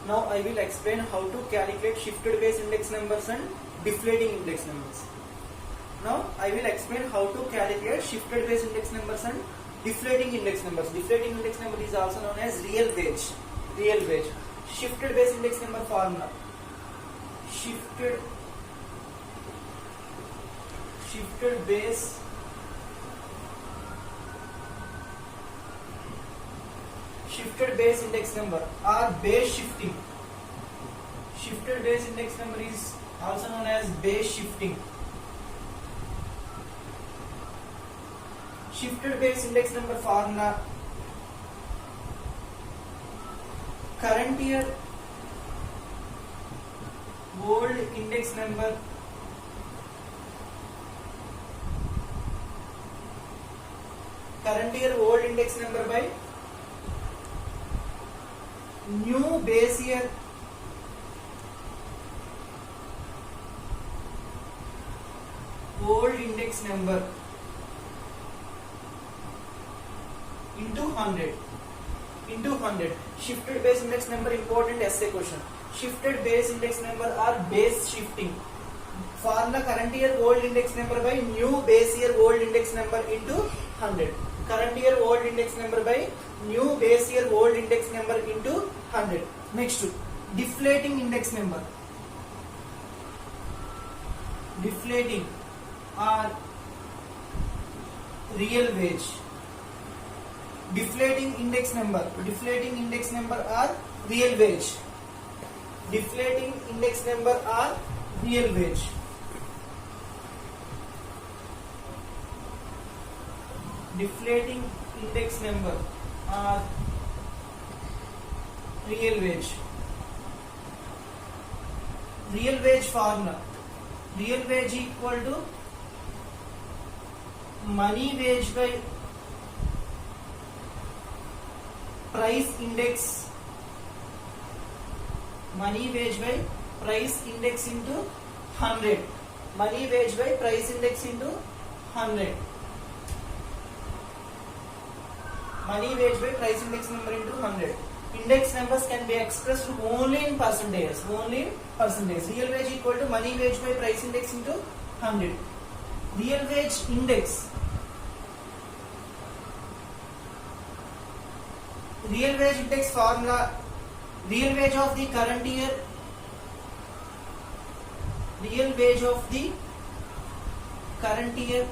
Now I will explain how to calculate shifted base index numbers and deflating index numbers. Now I will explain how to calculate shifted base index numbers and deflating index numbers. Deflating index number is also known as real wage. Real wage. Shifted base index number formula. Shifted base index number or base shifting. Shifted base index number is also known as base shifting. Shifted base index number formula: current year old index number by new base year old index number into 100. Shifted base index number, important essay question. Shifted base index number or base shifting. Formula: current year old index number by new base year old index number into 100. Current year old index number by new base year old index number into 100. Next, deflating index number. Deflating or real wage. Deflating index number or real wage. Deflating index number or real wage. Deflating index number or real wage. Real wage formula: real wage equal to money wage by price index. Money wage by price index into 100. Money wage by price index into 100. Money wage by price index number into 100. Index numbers can be expressed only in percentages. Real wage equal to money wage by price index into 100. Real wage index. Real wage index formula: real wage of the current year. Real wage of the current year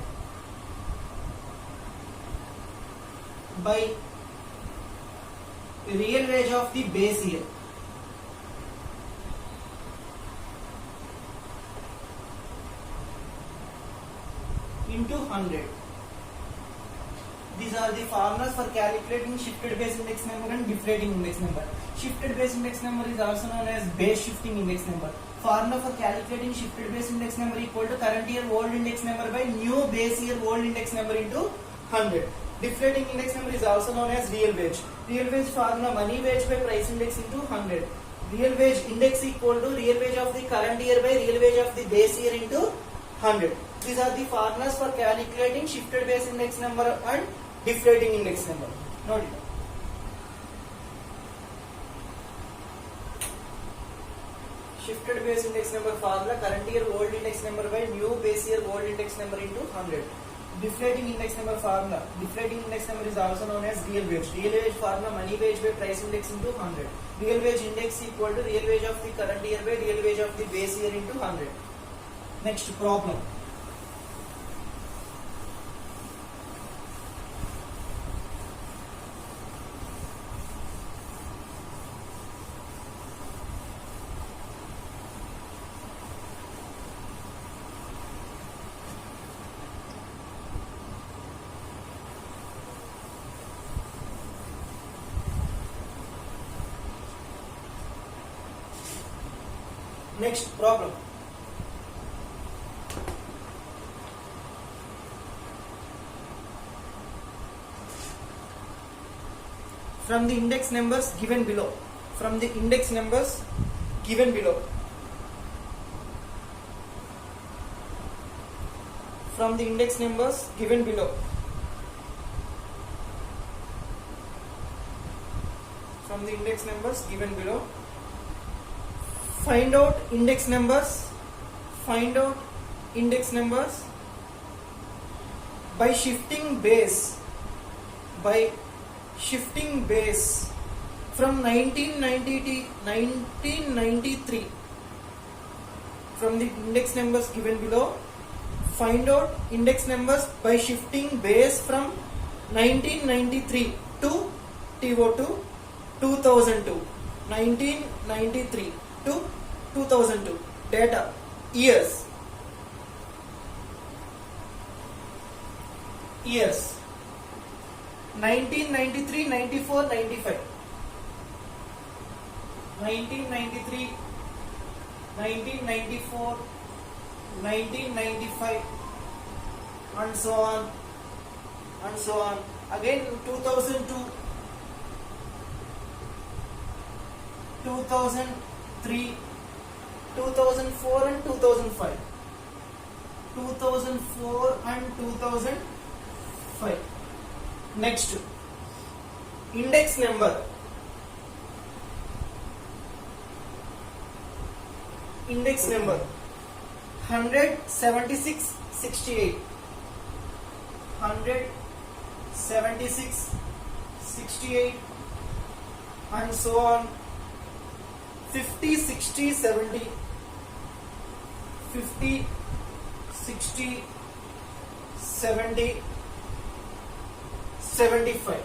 by real wage of the base year into 100. These are the formulas for calculating shifted base index number and deflating index number. Shifted base index number is also known as base shifting index number. Formula for calculating shifted base index number equal to current year old index number by new base year old index number into 100. Deflating index number is also known as real wage. Real wage formula: money wage by price index into 100. Real wage index equal to real wage of the current year by real wage of the base year into 100. These are the formulas for calculating shifted base index number and deflating index number. Note it. Shifted base index number formula: current year old index number by new base year old index number into 100. Deflating index number formula: deflating index number is also known as real wage. Real wage formula: money wage by price index into 100. Real wage index equal to real wage of the current year by real wage of the base year into 100. Next problem. Next problem. From the index numbers given below. From the index numbers given below. From the index numbers given below. From the index numbers given below, Find out index numbers. Find out index numbers by shifting base. By shifting base from 1993. From the index numbers given below, find out index numbers by shifting base from 1993 to TO2 2002. 1993 to 2002. Data. Years. Years. 1993, 94, 95. 1993, 1994, 1995, and so on, and so on. Again 2002, 2003, 2004 and 2005. 2004 and 2005. Next, index number. Index number 176, 68. 176, 68, and so on. 50, 60, 70. 50, 60, 70, 75.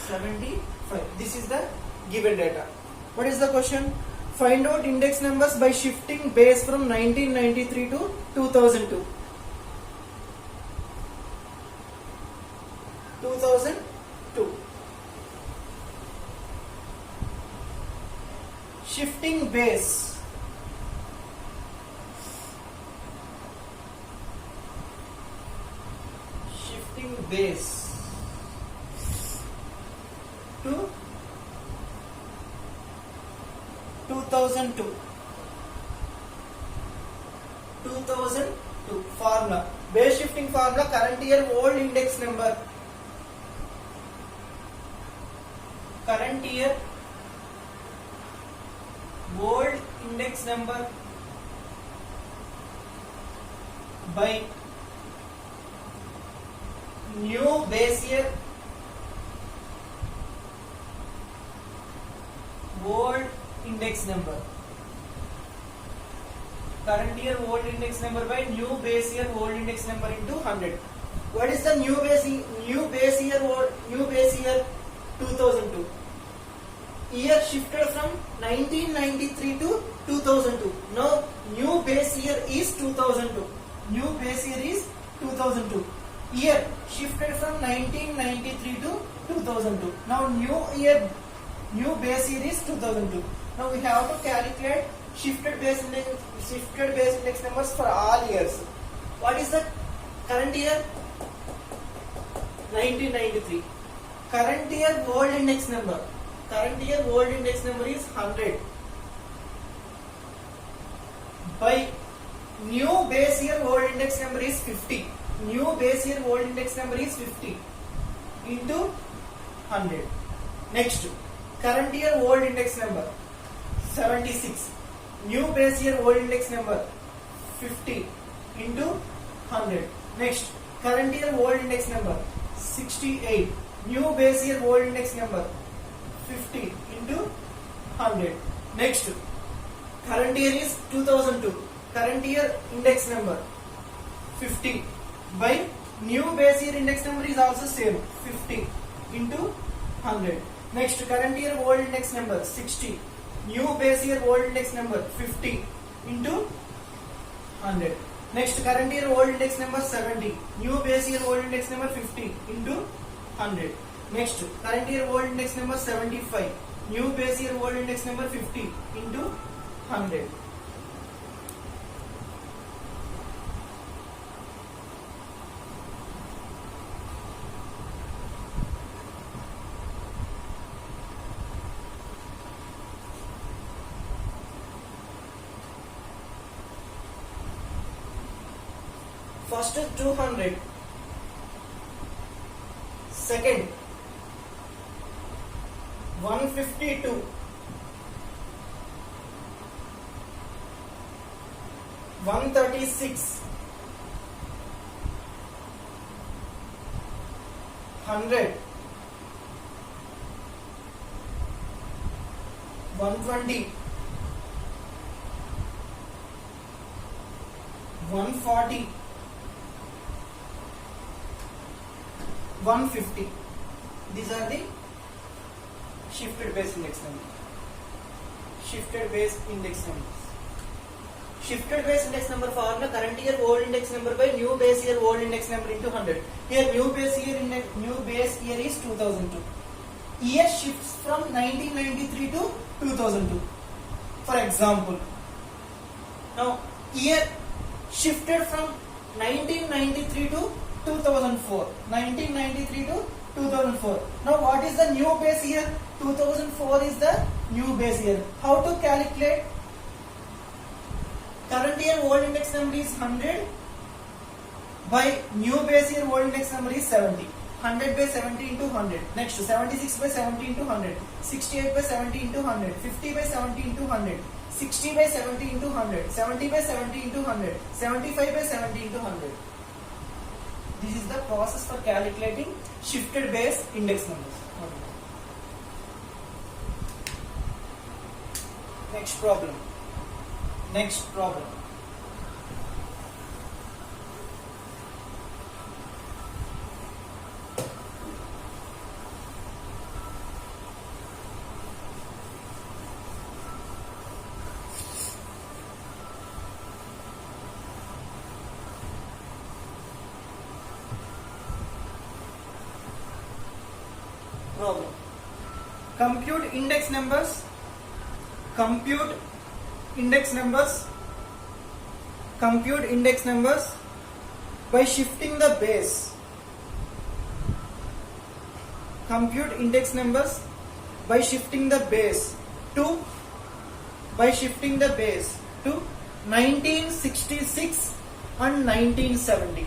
75. This is the given data. What is the question? Find out index numbers by shifting base from 1993 to 2002. 2002. Shifting base. Shifting base to 2002. 2002 formula. Base shifting formula, current year old index number. Current year old index number by new base year old index number. Current year old index number by new base year old index number into 100. What is the new base year 2002? Year shifted from 1993 to 2002. Now new base year is 2002. New base year is 2002. Year shifted from 1993 to 2002. Now new base year is 2002. Now we have to calculate shifted base index numbers for all years. What is the current year? 1993. Current year old index number. Current year old index number is 100 by new base year old index number is 50. New base year old index number is 50 into 100. Next, current year old index number 76. New base year old index number 50 into 100. Next, current year old index number 68. New base year old index number 50 into 100. Next, current year is 2002. Current year index number 50 by new base year index number is also same, 50 into 100. Next, current year old index number 60. New base year old index number 50 into 100. Next, current year old index number 70. New base year old index number 50 into 100. Next, current year old index number 75. New base year old index number 50 into 100. First is 200. Second, 152. 136, 100, 120, 140, 150. These are the shifted base index numbers. Shifted base index numbers. Shifted base index number formula: current year old index number by new base year old index number into 100. Here new base year is 2002. Year shifts from 1993 to 2002. For example, now year shifted from 1993 to 2004. 1993 to 2004. Now what is the new base year? 2004 is the new base year. How to calculate? Current year old index number is 100 by new base year old index number is 70. 100 by 70 into 100. Next 76 by 70 into 100. 68 by 70 into 100. 50 by 70 into 100. 60 by 70 into 100. 70 by 70 into 100. 75 by 70 into 100. This is the process for calculating shifted base index numbers. Next problem. Next problem. Problem. Compute index numbers. Compute index numbers. Compute index numbers by shifting the base. Compute index numbers by shifting the base to 1966 and 1970.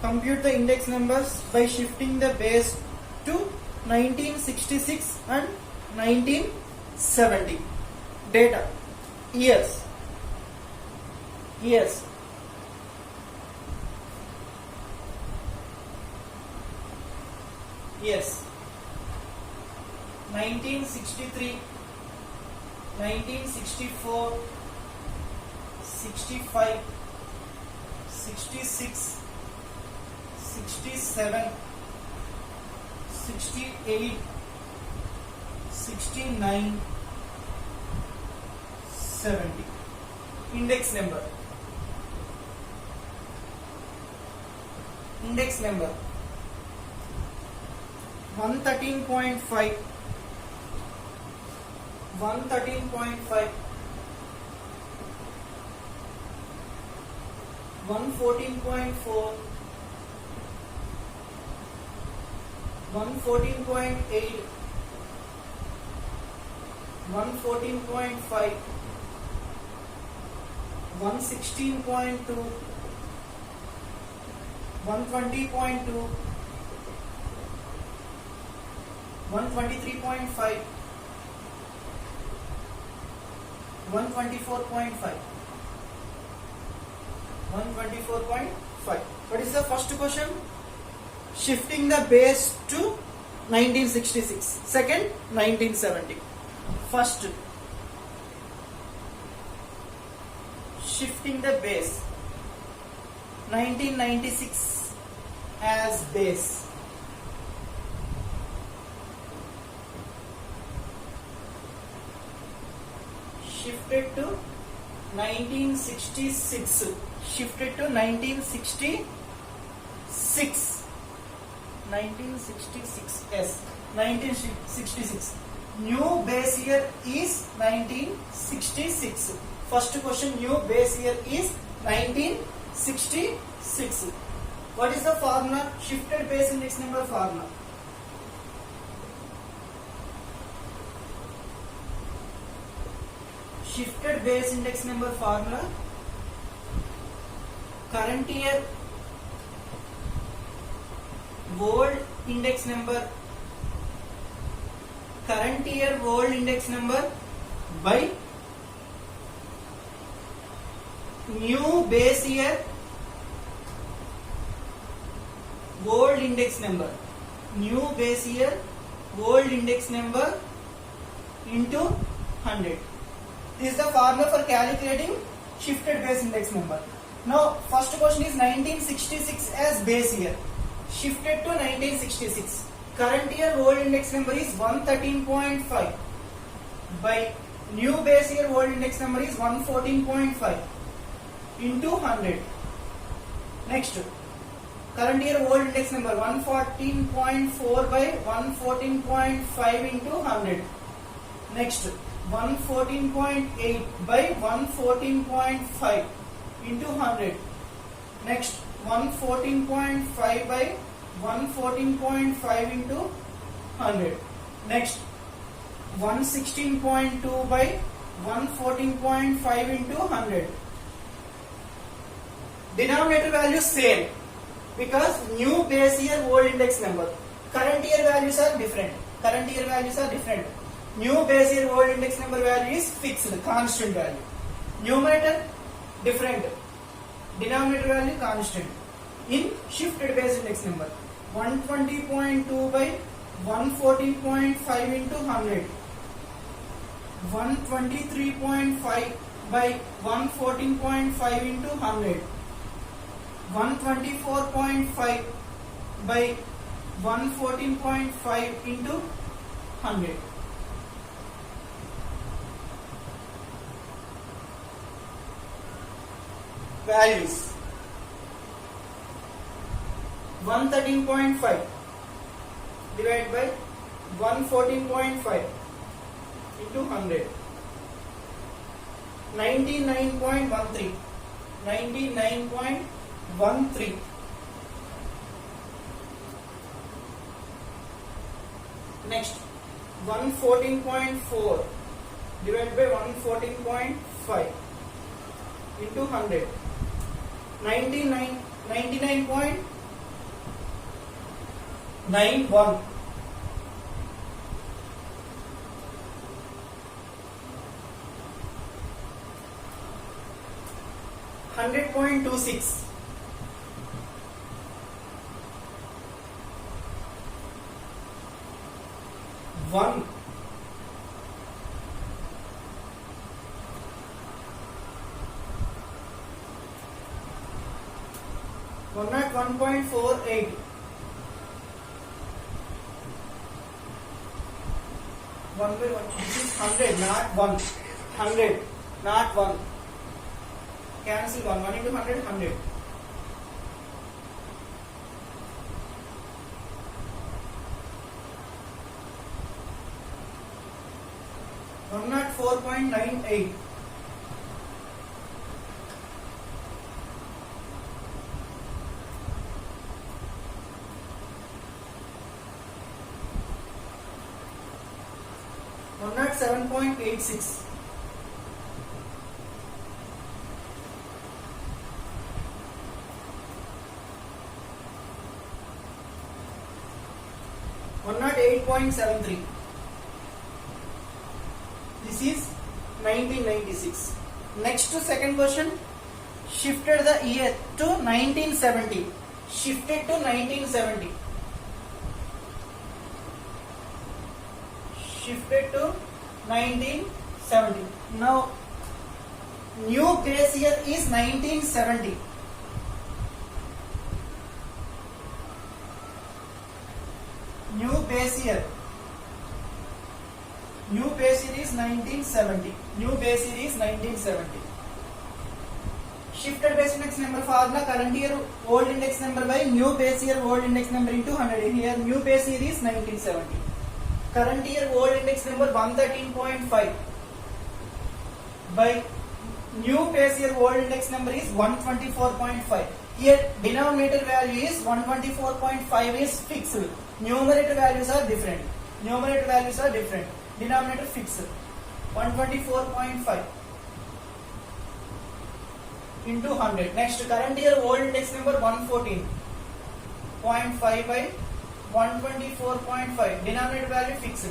Compute the index numbers by shifting the base to 1966 and 1970. Data. Years. 1963, 1964, 65, 66, 67, 68, 69, 70. Index number. Index number 113.5, 113.5, 114.4, 114.8, 114.5, 116.2, 120.2, 123.5, 124.5, 124.5. What is the first question? Shifting the base to 1966. Second, 1970. First, shifting the base 1996 as base. Shifted to 1966. Shifted to 1966. 1966. Yes, 1966. New base year is 1966. First question, new base year is 1966. What is the formula? Shifted base index number formula. Shifted base index number formula: current year old index number, current year old index number by new base year old index number, new base year old index number into 100. This is the formula for calculating shifted base index number. Now first question is 1966 as base year, shifted to 1966. Current year old index number is 113.5 by new base year old index number is 114.5 into 100. Next, current year old index number 114.4 by 114.5 into 100. Next, 114.8 by 114.5 into 100. Next, 114.5 by 114.5 into 100. Next, 116.2 by 114.5 into 100. Denominator value same because new base year old index number. Current year values are different. Current year values are different. New base year old index number value is fixed, constant value. Numerator different. Denominator value constant. In shifted base index number, 120.2 by 114.5 into 100. 123.5 by 114.5 into 100. 124.5 by 114.5 into 100. Values 113.5 divided by 114.5 into 100. 99.13. 99.13. Next, 114.4 divided by 114.5 into 100. 99.91. 100.26. 1. 101.48. 1 by 1. This is 100, not 1. 100, not 1. Cancel 1. 1 into 100, 100. 104.98. 107.86. 108.73. This is 1996. Next to second question, shifted the year to 1970. Shifted to 1970. Shifted to 1970. Now, new base year is 1970. New base year. New base year is 1970. New base year is 1970. Shifted base index number formula current year old index number by new base year old index number into 100. Here new base year is 1970. Current year old index number 113.5 by new base year old index number is 124.5. Here denominator value is 124.5 is fixed. Numerator values are different. Numerator values are different. Denominator fixed. 124.5 into 100. Next, current year old index number 114.5 by 124.5. Denominator value fixed.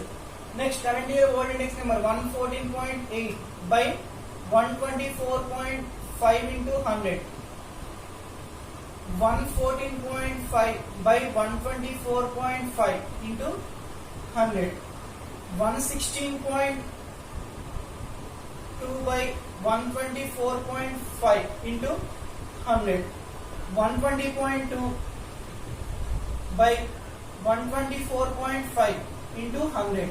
Next, current year old index number 114.8 by 5 into 100. 114.5 by 124.5 into 100. 116.2 by 124.5 into 100. 120.2 by 124.5 into 100.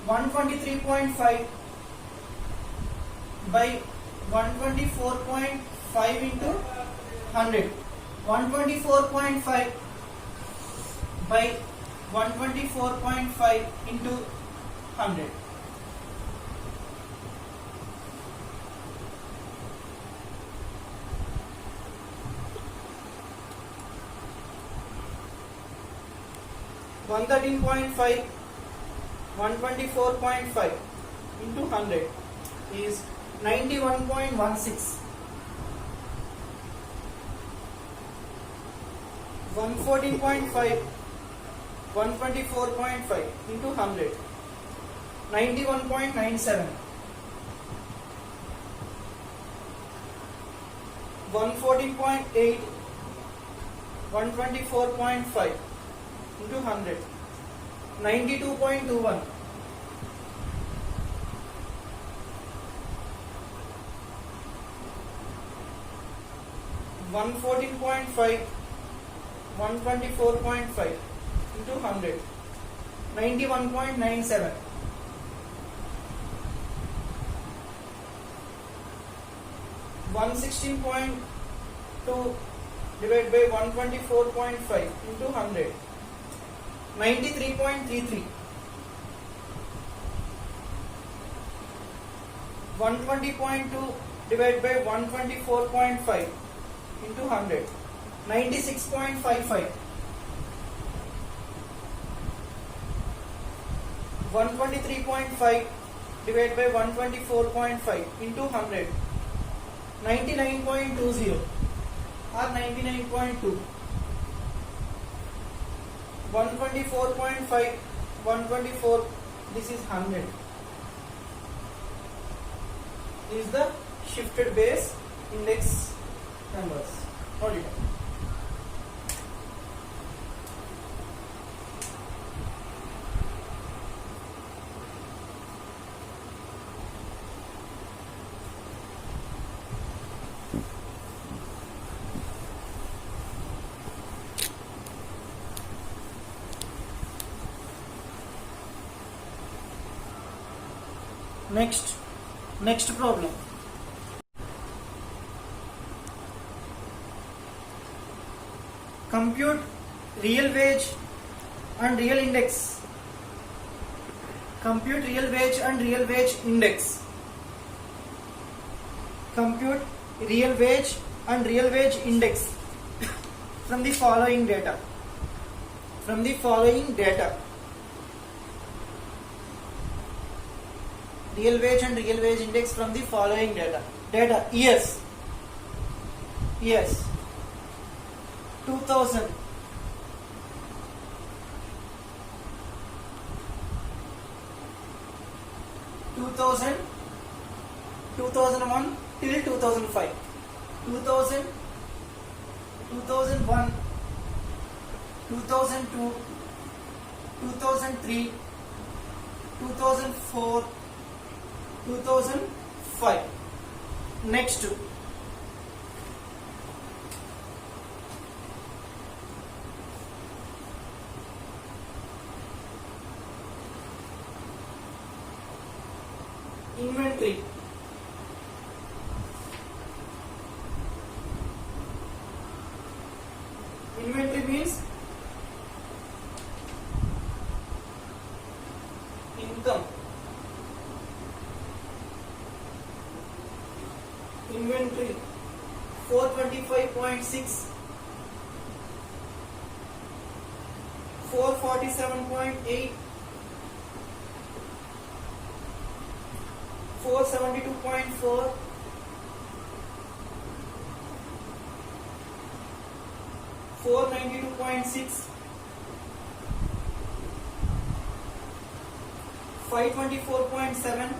123.5 by 124.5 into 100. 124.5 by 124.5 into 100. One 13.5, 124.5 into 100 is 91.16. 114.5, 124.5 into 100, 91.97. 114.8, 124.5 into 100, 92.21. 114.5, 124.5 into 100, 91.97. 116.2 divided by 124.5 into 100, 93.33. 120.2 divided by 124.5 into 100, 96.55. 123.5 divided by 124.5 into 100, 99.20 or 99.2. 124.5, 124, this is 100. This is the shifted base index numbers. Hold it. Next problem. Compute real wage and real index. Compute real wage and real wage index. Compute real wage and real wage index from the following data. From the following data. Real wage and real wage index from the following data. Data years. 2000, 2001 till 2005, 2000, 2001, 2002, 2003, 2004, 2005. Next, inventory. Inventory means income. Inventory 425.6, 447.8, 472.4, 492.6, 524.7,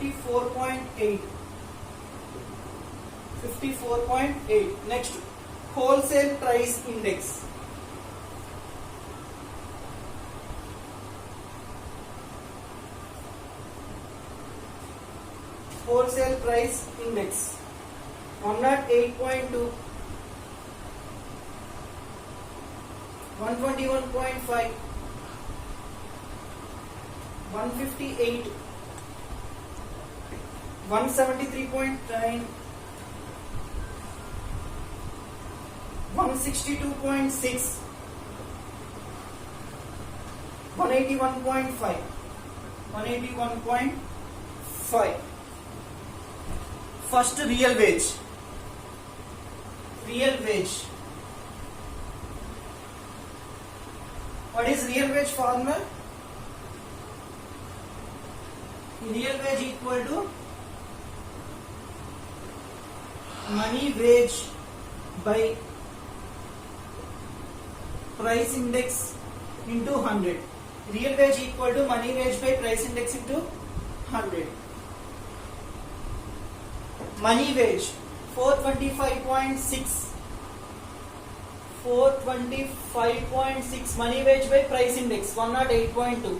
54.8. 54.8. Next, wholesale price index. Wholesale price index 108.2, 121.5, 158, 173.9, 162.6, 181.5, 181.5. First, real wage. Real wage. What is real wage formula? Real wage equal to money wage by price index into 100. Real wage equal to money wage by price index into 100. Money wage 425.6. 425.6 money wage by price index 108.2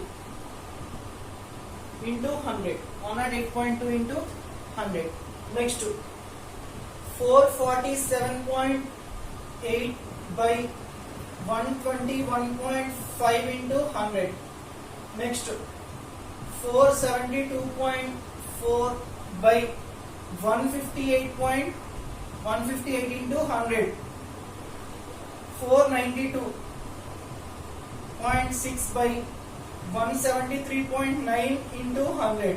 into 100. 108.2 into 100. Next, 447.8 by 121.5 into 100. Next, 472.4 by 158 into 100. 492.6 by 173.9 into 100.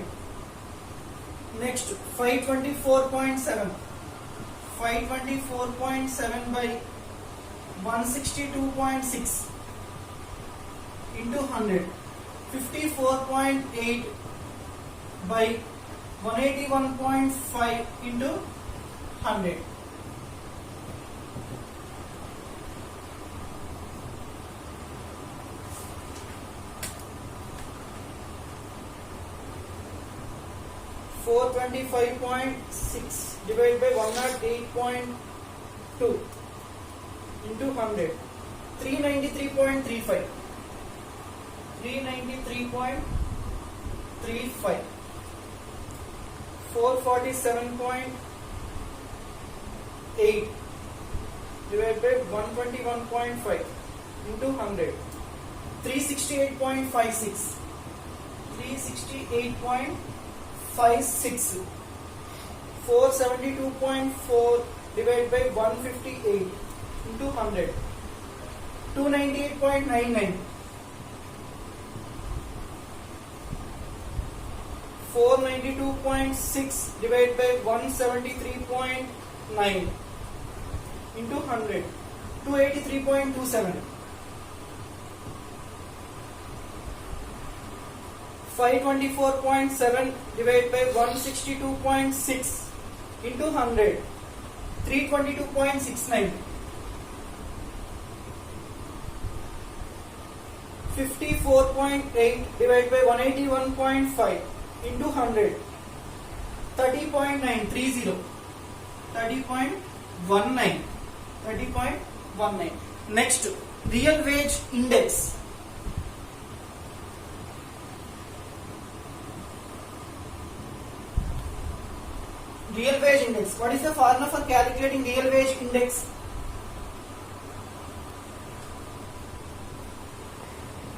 Next, 524.7. 524.7 by 162.6 into 100. 54.8 by 181.5 into 100. Four 25.6 divided by 108.2 into 100. 393.35. 393.35. 447.8 divided by 121.5 into 100. 368.56. 368.56. 472.4 divided by 158 into 100. 298.99. 492.6 divided by 173.9 into 100. 283.27. 524.7 divided by 162.6 into 100. 322.69. 54.8 divided by 181.5 into 100. 30.930. 30.19. 30.19. Next, real wage index. Real wage index. What is the formula for calculating real wage index?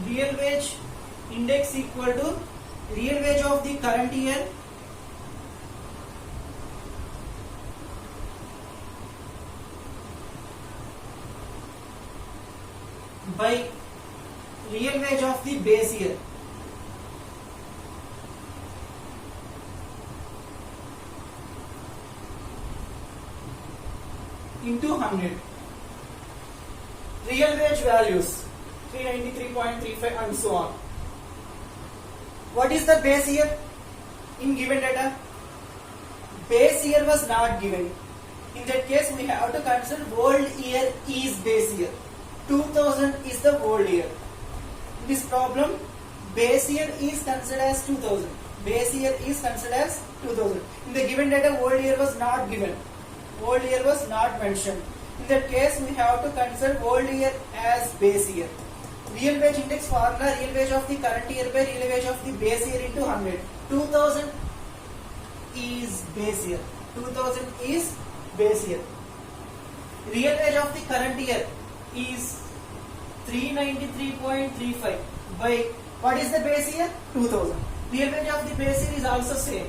Real wage index equal to real wage of the current year by real wage of the base year. Into 100. Real wage values 393.35 and so on. What is the base year in given data? Base year was not given. In that case, we have to consider old year is base year. 2000 is the old year. In this problem, base year is considered as 2000. base year is considered as 2000. In the given data, old year was not given. Old year was not mentioned. In that case, we have to consider old year as base year. Real wage index formula: real wage of the current year by real wage of the base year into 100. 2000 is base year. 2000 is base year. Real wage of the current year is 393.35 by what is the base year? 2000. Real wage of the base year is also same.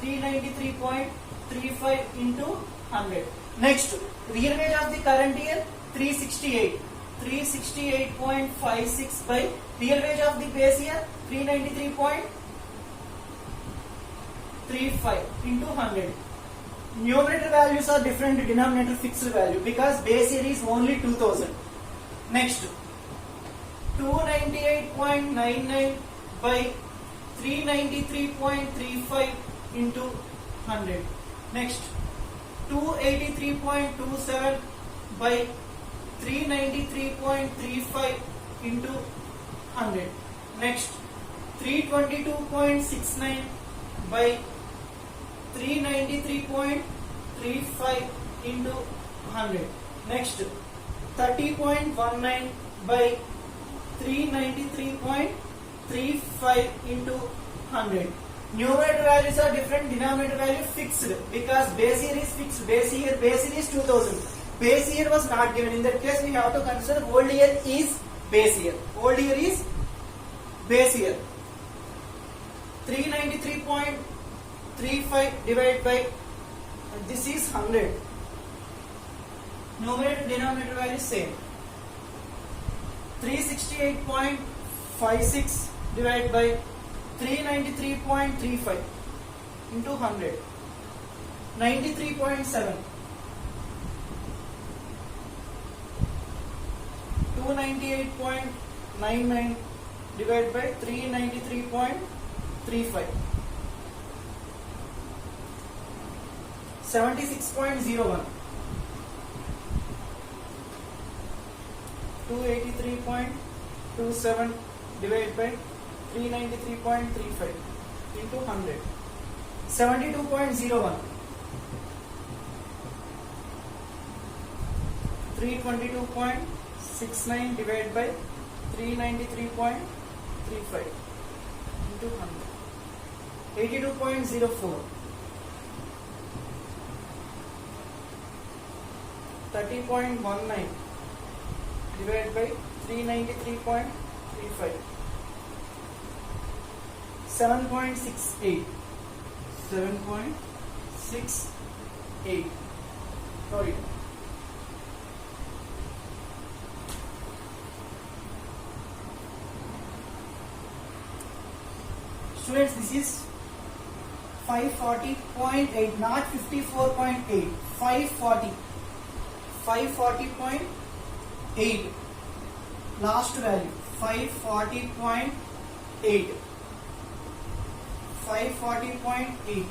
393.35 into 100. Next, real wage of the current year 368. 368.56 by real wage of the base year 393.35 into 100. Numerator values are different, denominator fixed value, because base year is only 2000. Next, 298.99 by 393.35 into 100. Next, 283.27 by 393.35 into 100. Next, 322.69 by 393.35 into 100. Next, 30.19 by 393.35 into 100. Numerator values are different, denominator value fixed, because base year is fixed. Base year is 2000. Base year was not given. In that case, we have to consider old year is base year. Old year is base year. 393.35 divided by this is 100. Numerator denominator value same. 368.56 divided by 393.35 into 100. 93.7. 298.99 divided by 393.35. 76.01. 283.27 divided by 393.35 into 100. 72.01. 322.69 divided by 393.35 into 100. 82.04. 30.19 divided by 393.35. 7.68. 7.68. Sorry. Students, this is 540.8, not 54.8. 540. 540.8. Last value 540.8. 540.8.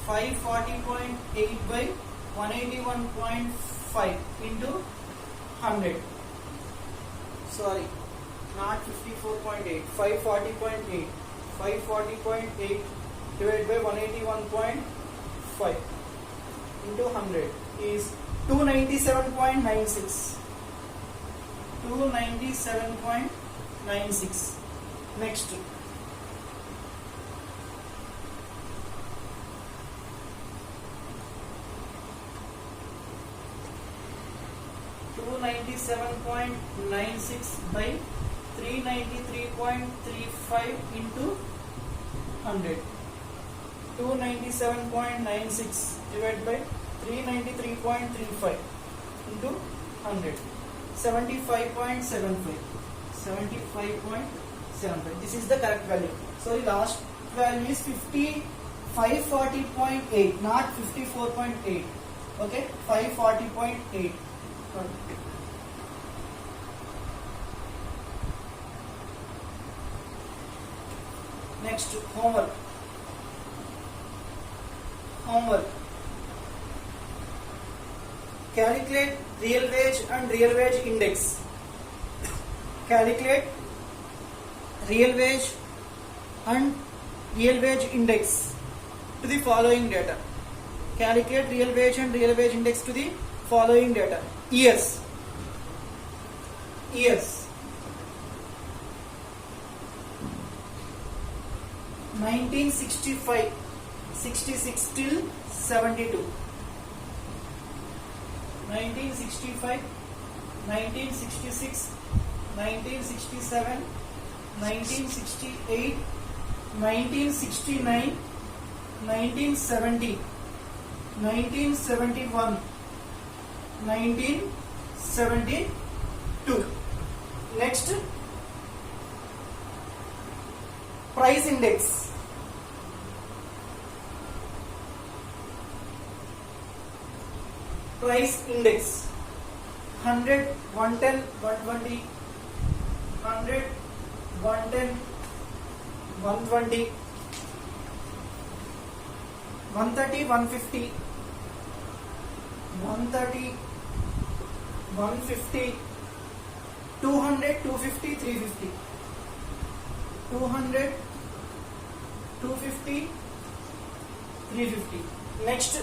540.8 by 181.5 into 100. Sorry, not 54.8. 540.8. 540.8 divided by 181.5 into 100 is 297.96. 297.96. Next, 297.96 by 393.35 into 100. 297.96 divided by 393.35 into 100. 75.75. 75.75. This is the correct value. So the last value is 540.8, not 54.8. Okay, 540.8. Next, homework. Calculate real wage and real wage index. Calculate real wage and real wage index to the following data. Calculate real wage and real wage index to the following data. Years. 1965, 66 till 72. 1965, 1966, 1967, 1968, 1969, 1970, 1971, 1972. Next, price index. Price index 100, 110, 120, 100, 110, 120, 130, 150, 130, 150, 200, 250, 350, 200, 250, 350. Next,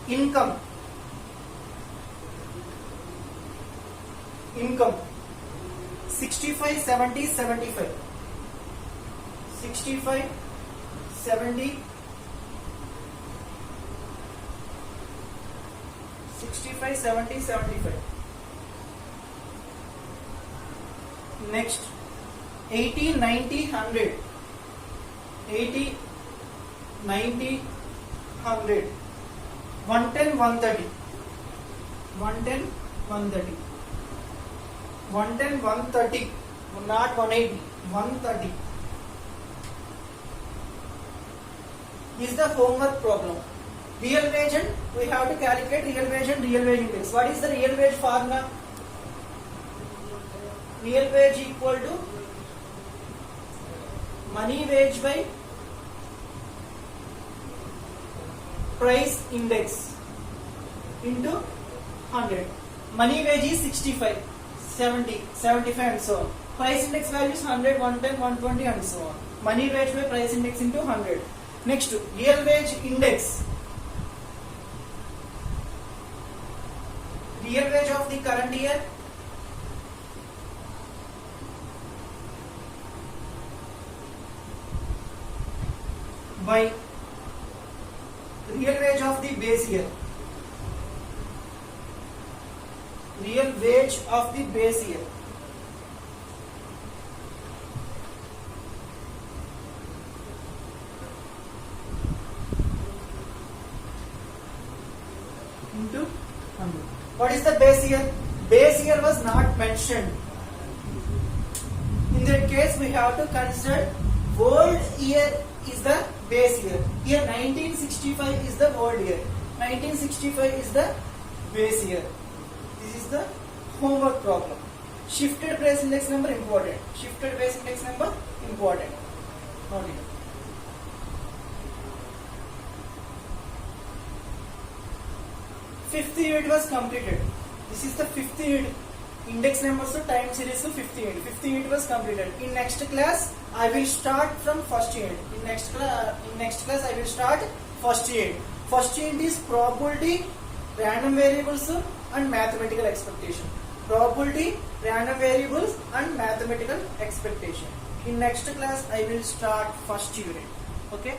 income. 65, 70, 75. 65, 70, 65, 70, 75. Next, 80, 90, 100. 80, 90, 100. 110, 130. 110, 130. 110, 130. Not 180. 130. Is the homework problem. Real wage and we have to calculate real wage and real wage index. What is the real wage formula? Real wage equal to money wage by price index into 100. Money wage is 65, 70, 75 and so on. Price index value is 100, 110, 120 and so on. Money wage by price index into 100. Next, real wage index. Real wage of the current year by real wage of the base year. Real wage of the base year into 100. What is the base year? Base year was not mentioned. In that case, we have to consider world year is the base year. Here 1965 is the world year. 1965 is the base year. This is the homework problem. Shifted price index number important. Shifted price index number important. Not here. Fifth unit was completed. This is the fifth unit. Index numbers to time series to fifth unit. Fifth unit was completed. In next class, I will start from first unit. In next class, I will start first unit. First unit is probability, random variables, and mathematical expectation. Probability, random variables, and mathematical expectation. In next class, I will start first unit. Okay.